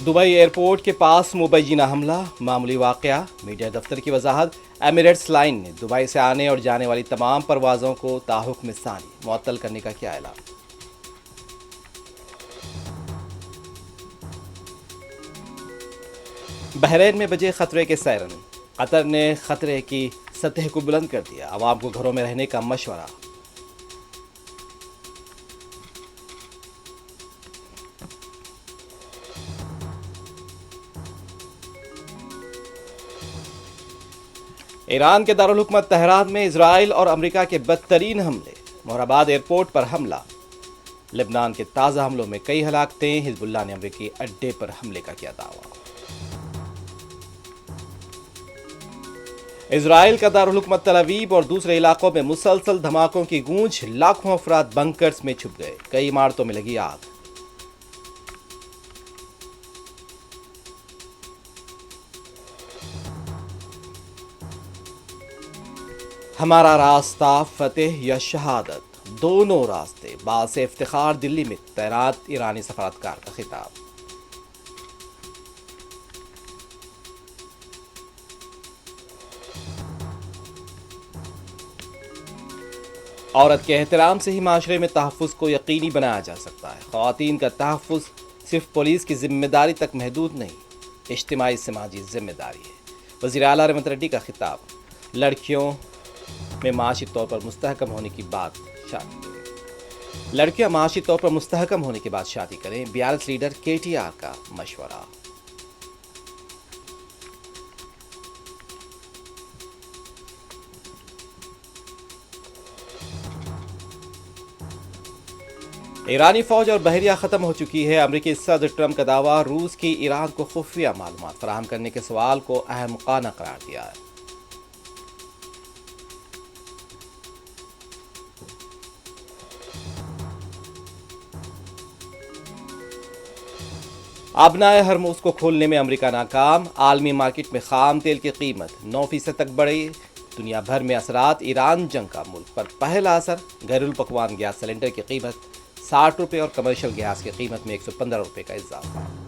Dubai airport کے پاس مبینہ حملہ معمولی واقعہ، میڈیا دفتر کی وضاحت۔ ایمریٹس لائن نے دبئی سے آنے اور جانے والی تمام پروازوں کو تاحکم ثانی معطل کرنے کا کیا اعلان۔ بحرین میں بجے خطرے کے سائرن، قطر نے خطرے کی سطح کو بلند کر دیا، عوام کو گھروں میں رہنے کا مشورہ۔ ایران کے دارالحکومت تہران میں اسرائیل اور امریکہ کے بدترین حملے، مہرآباد ایئرپورٹ پر حملہ۔ لبنان کے تازہ حملوں میں کئی ہلاکتیں، حزب اللہ نے امریکی اڈے پر حملے کا کیا دعویٰ۔ اسرائیل کا دارالحکومت تل ابیب اور دوسرے علاقوں میں مسلسل دھماکوں کی گونج، لاکھوں افراد بنکرز میں چھپ گئے، کئی عمارتوں میں لگی آگ۔ ہمارا راستہ فتح یا شہادت، دونوں راستے، باعث افتخار دلی میں تعینات ایرانی سفارتکار کا خطاب۔ عورت کے احترام سے ہی معاشرے میں تحفظ کو یقینی بنایا جا سکتا ہے۔ خواتین کا تحفظ صرف پولیس کی ذمہ داری تک محدود نہیں، اجتماعی سماجی ذمہ داری ہے۔ وزیر اعلیٰ ریونت ریڈی کا خطاب۔ لڑکیوں میں معاشی طور پر مستحکم ہونے کی بات شادی کریں۔ لڑکیاں معاشی طور پر مستحکم ہونے کے بعد شادی کریں، BRS لیڈر KTR کا مشورہ۔ ایرانی فوج اور بحریہ ختم ہو چکی ہے، امریکی صدر ٹرمپ کا دعویٰ۔ روس کی ایران کو خفیہ معلومات فراہم کرنے کے سوال کو احمقانہ قرار دیا ہے۔ آبنائے ہرموز کو کھولنے میں امریکہ ناکام، عالمی مارکیٹ میں خام تیل کی قیمت 9% تک بڑھی۔ دنیا بھر میں اثرات، ایران جنگ کا ملک پر پہلا اثر، گھریلو پکوان گیس سلنڈر کی قیمت 60 روپے اور کمرشل گیس کی قیمت میں 115 روپے کا اضافہ۔